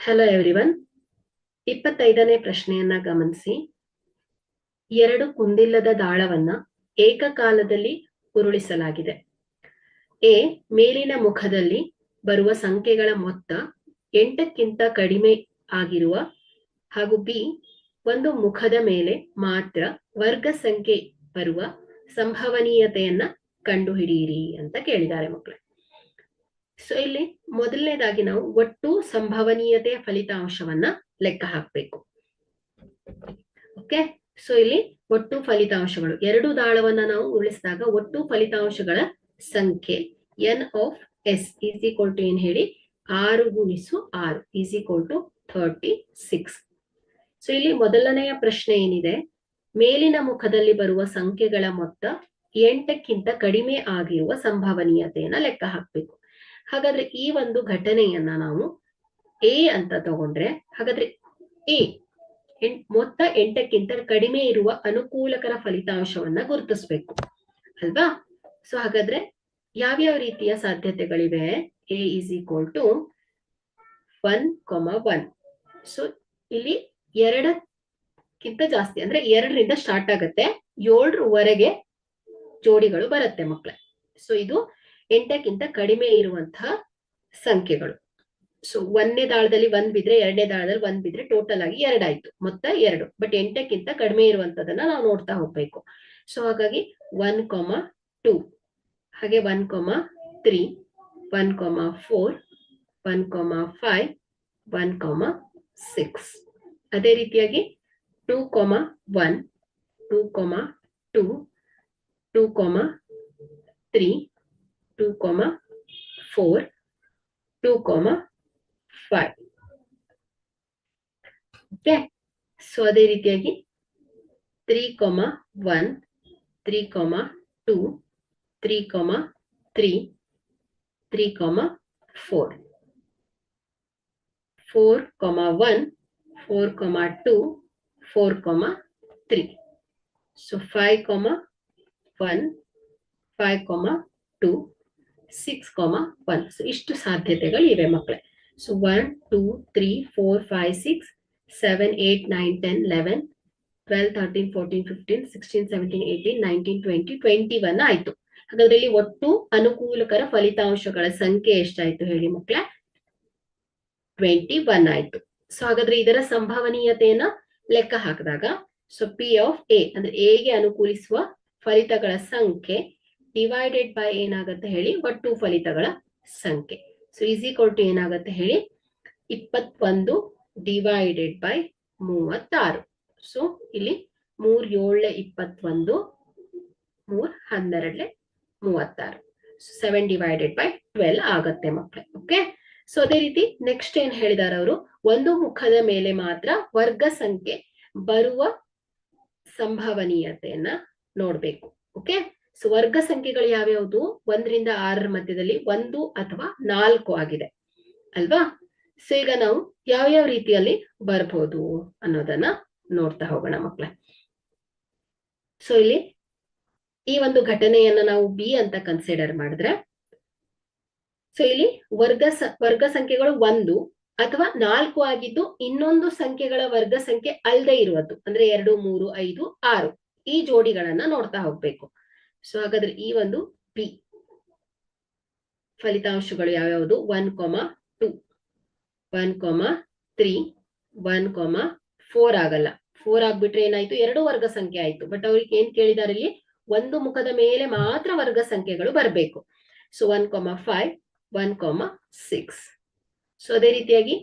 Hello everyone. 25ನೇ ಪ್ರಶ್ನೆಯನ್ನ ಗಮನಿಸಿ. ಎರಡು ಕುಂದಿಲ್ಲದ ದಾಳವನ್ನ ಏಕಕಾಲದಲ್ಲಿ ಉರುಳಿಸಲಾಗಿದೆ. ಎ ಮೇಲಿನ ಮುಖದಲ್ಲಿ ಬರುವ ಸಂಖ್ಯೆಗಳ ಮೊತ್ತ 8ಕ್ಕಿಂತ ಕಡಿಮೆ ಆಗಿರುವ ಹಾಗೂ ಬಿ ಒಂದು ಮುಖದ ಮೇಲೆ ಮಾತ್ರ ವರ್ಗ ಸಂಖ್ಯೆ ಬರುವ ಸಂಭವನೀಯತೆಯನ್ನ ಕಂಡುಹಿಡಿಯಿರಿ ಅಂತ ಕೇಳಿದ್ದಾರೆ ಮಕ್ಕಳೇ. ಸೊ ಇಲ್ಲಿ ಮೊದಲನೇದಾಗಿ ನಾವು ಒಟ್ಟು ಸಂಭವನೀಯತೆಯ ಫಲಿತಾಂಶವನ್ನ ಲೆಕ್ಕ ಹಾಕಬೇಕು. ಓಕೆ, ಸೊ ಇಲ್ಲಿ ಒಟ್ಟು ಫಲಿತಾಂಶಗಳು, ಎರಡು ದಾಳವನ್ನ ನಾವು ಉರುಳಿಸಿದಾಗ ಒಟ್ಟು ಫಲಿತಾಂಶಗಳ ಸಂಖ್ಯೆ n of S is equal to ಏನ್ ಹೇಳಿ 6 × 6 ಈಸ್ ಈಕ್ವಲ್ ಟು 36. ಸೊ ಇಲ್ಲಿ ಮೊದಲನೆಯ ಪ್ರಶ್ನೆ ಏನಿದೆ, ಮೇಲಿನ ಮುಖದಲ್ಲಿ ಬರುವ ಸಂಖ್ಯೆಗಳ ಮೊತ್ತ 8ಕ್ಕಿಂತ ಕಡಿಮೆ ಆಗಿರುವ ಸಂಭವನೀಯತೆಯನ್ನ ಲೆಕ್ಕ ಹಾಕಬೇಕು. ಹಾಗಾದ್ರೆ ಈ ಒಂದು ಘಟನೆಯನ್ನ ನಾವು ಎ ಅಂತ ತಗೊಂಡ್ರೆ, ಹಾಗಾದ್ರೆ ಎ ಮೊತ್ತ 8ಕ್ಕಿಂತ ಕಡಿಮೆ ಇರುವ ಅನುಕೂಲಕರ ಫಲಿತಾಂಶವನ್ನ ಗುರುತಿಸ್ಬೇಕು ಅಲ್ವಾ. ಸೊ ಹಾಗಾದ್ರೆ ಯಾವ್ಯಾವ ರೀತಿಯ ಸಾಧ್ಯತೆಗಳಿವೆ? A is equal to 1,1. So ಇಲ್ಲಿ 2ಕ್ಕಿಂತ ಜಾಸ್ತಿ ಅಂದ್ರೆ 2ರಿಂದ ಸ್ಟಾರ್ಟ್ ಆಗತ್ತೆ, 7ರವರೆಗೆ ಜೋಡಿಗಳು ಬರುತ್ತೆ ಮಕ್ಕಳೇ. ಸೊ ಇದು 8ಕ್ಕಿಂತ ಕಡಿಮೆ ಇರುವಂತಹ ಸಂಖ್ಯೆಗಳು. ಸೊ 1ನೇ ದಾಳದಲ್ಲಿ 1 ಬಿದ್ರೆ 2ನೇ ದಾಳದಲ್ಲಿ 1 ಬಿದ್ರೆ ಟೋಟಲ್ ಆಗಿ 2 ಆಯ್ತು, ಮೊತ್ತ 2. ಬಟ್ 8ಕ್ಕಿಂತ ಕಡಿಮೆ ಇರುವಂತದನ್ನ ನಾವು ನೋಡ್ತಾ ಹೋಗ್ಬೇಕು. ಸೊ ಹಾಗಾಗಿ 1,2, ಹಾಗೆ 1,3, 1,4, 1,5, 1,6. ಅದೇ ರೀತಿಯಾಗಿ 2,1, 2,2, 2,3, 2,4, 2,5. ಓಕೆ, ಸೊ ಅದೇ ರೀತಿಯಾಗಿ 3,1, 3,2, 3,3, 3,4, 4,1, 4,2, 4,3. ಸೊ 5,1, 5,2, 6,1. ಸೊ ಇಷ್ಟು ಸಾಧ್ಯತೆಗಳು ಇವೆ ಮಕ್ಕಳೇ. ಸೊ 1, 2, 3, 4, 5, 6, 7, 8, 9, 10, 11, 12, 13, 14, 15, 16, 17, 18, 19, 20, 21 ಆಯ್ತು. ಹಾಗಾದ್ರೆ ಇಲ್ಲಿ ಒಟ್ಟು ಅನುಕೂಲಕರ ಫಲಿತಾಂಶಗಳ ಸಂಖ್ಯೆ ಎಷ್ಟಾಯ್ತು ಹೇಳಿ ಮಕ್ಕಳೇ? 21 ಆಯ್ತು. ಸೊ ಹಾಗಾದ್ರೆ ಇದರ ಸಂಭವನೀಯತೆಯನ್ನ ಲೆಕ್ಕ ಹಾಕಿದಾಗ, ಸೊ ಪಿ ಆಫ್ ಎ ಅಂದ್ರೆ ಎಗೆ ಅನುಕೂಲಿಸುವ ಫಲಿತಗಳ ಸಂಖ್ಯೆ ಡಿವೈಡೆಡ್ ಬೈ ಏನಾಗುತ್ತೆ ಹೇಳಿ ಒಟ್ಟು ಫಲಿತಗಳ ಸಂಖ್ಯೆ. ಸೊ ಈಸ್ ಈಕ್ವಲ್ ಟು ಏನಾಗುತ್ತೆ ಹೇಳಿ 21 ಡಿವೈಡೆಡ್ ಬೈ 36. ಸೊ ಇಲ್ಲಿ 3 7 21, 3 12 36. 7 ಡಿವೈಡೆಡ್ ಬೈ 12 ಆಗತ್ತೆ ಮಕ್ಕಳೇ. ಓಕೆ, ಸೊ ಅದೇ ರೀತಿ ನೆಕ್ಸ್ಟ್ ಏನ್ ಹೇಳಿದಾರೆ ಅವರು, ಒಂದು ಮುಖದ ಮೇಲೆ ಮಾತ್ರ ವರ್ಗ ಸಂಖ್ಯೆ ಬರುವ ಸಂಭವನೀಯತೆಯನ್ನ ನೋಡ್ಬೇಕು. ಓಕೆ, ಸೊ ವರ್ಗ ಸಂಖ್ಯೆಗಳು ಯಾವ್ಯಾವುದು? 1ರಿಂದ 6ರ ಮಧ್ಯದಲ್ಲಿ 1 ಅಥವಾ 4 ಆಗಿದೆ ಅಲ್ವಾ. ಸೊ ಈಗ ನಾವು ಯಾವ್ಯಾವ ರೀತಿಯಲ್ಲಿ ಬರ್ಬೋದು ಅನ್ನೋದನ್ನ ನೋಡ್ತಾ ಹೋಗೋಣ ಮಕ್ಕಳೇ. ಸೊ ಇಲ್ಲಿ ಈ ಒಂದು ಘಟನೆಯನ್ನ ನಾವು ಬಿ ಅಂತ ಕನ್ಸಿಡರ್ ಮಾಡಿದ್ರೆ, ಸೊ ಇಲ್ಲಿ ವರ್ಗ ಸಂಖ್ಯೆಗಳು 1 ಅಥವಾ 4 ಆಗಿದ್ದು ಇನ್ನೊಂದು ಸಂಖ್ಯೆಗಳ ವರ್ಗ ಸಂಖ್ಯೆ ಅಲ್ಲದೆ ಇರುವುದು ಅಂದ್ರೆ 2, 3, 5, 6 ಈ ಜೋಡಿಗಳನ್ನ ನೋಡ್ತಾ ಹೋಗ್ಬೇಕು. ಸೊ ಹಾಗಾದ್ರೆ ಈ ಒಂದು ಬಿ ಫಲಿತಾಂಶಗಳು ಯಾವ್ಯಾವುದು? 1,2, 1,3, 1,4 ಆಗಲ್ಲ. 4 ಆಗ್ಬಿಟ್ರೆ ಏನಾಯ್ತು? 2 ವರ್ಗ ಸಂಖ್ಯೆ ಆಯ್ತು. ಬಟ್ ಅವ್ರಿಗೆ ಏನ್ ಕೇಳಿದಾರೆ ಇಲ್ಲಿ? ಒಂದು ಮುಖದ ಮೇಲೆ ಮಾತ್ರ ವರ್ಗ ಸಂಖ್ಯೆಗಳು ಬರಬೇಕು. ಸೊ 1,5, 1,6. ಸೊ ಅದೇ ರೀತಿಯಾಗಿ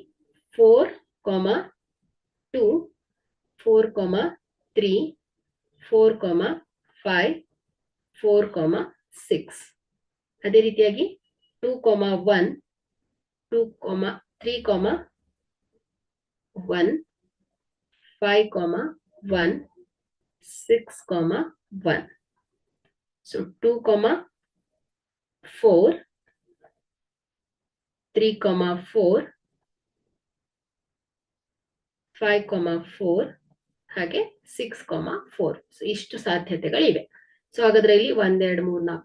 4,2, 4,3, 4,5, 4,6. ಅದೇ ರೀತಿಯಾಗಿ 2,1, 3,1, 5,1, 6,1. ಸೊ 2,4, 3,4, 5,4 ಹಾಗೆ 6,4. ಸೊ ಇಷ್ಟು ಸಾಧ್ಯತೆಗಳಿವೆ. ಸೊ ಹಾಗಾದ್ರೆ ಇಲ್ಲಿ 1, 2, 3, 4,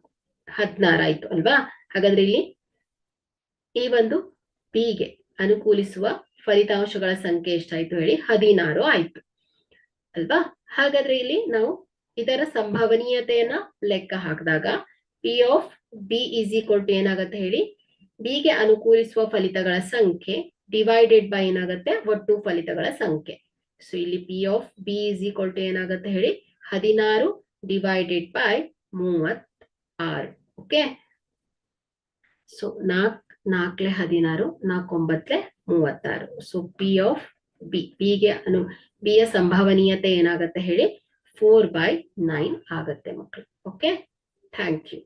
16 ಆಯ್ತು ಅಲ್ವಾ. ಹಾಗಾದ್ರೆ ಇಲ್ಲಿ ಈ ಒಂದು ಬಿ ಗೆ ಅನುಕೂಲಿಸುವ ಫಲಿತಾಂಶಗಳ ಸಂಖ್ಯೆ ಎಷ್ಟಾಯ್ತು ಹೇಳಿ? 16 ಆಯ್ತು ಅಲ್ವಾ? ಹಾಗಾದ್ರೆ ಇಲ್ಲಿ ನಾವು ಇದರ ಸಂಭವನೀಯತೆಯನ್ನ ಲೆಕ್ಕ ಹಾಕಿದಾಗ P of B is equal to ಏನಾಗುತ್ತೆ ಹೇಳಿ? ಬಿ ಗೆ ಅನುಕೂಲಿಸುವ ಫಲಿತಗಳ ಸಂಖ್ಯೆ ಡಿವೈಡೆಡ್ ಬೈ ಏನಾಗುತ್ತೆ? ಒಟ್ಟು ಫಲಿತಗಳ ಸಂಖ್ಯೆ. ಸೊ ಇಲ್ಲಿ P of B is equal to ಏನಾಗುತ್ತೆ ಹೇಳಿ? 16 divided by 36. Okay, so 4 16 4 36. So P of B ಯ ಸಂಭವನೀಯತೆ ಏನಾಗುತ್ತೆ ಹೇಳಿ? 4/9 ಆಗತ್ತೆ ಮಕ್ಕಳು. Okay, thank you.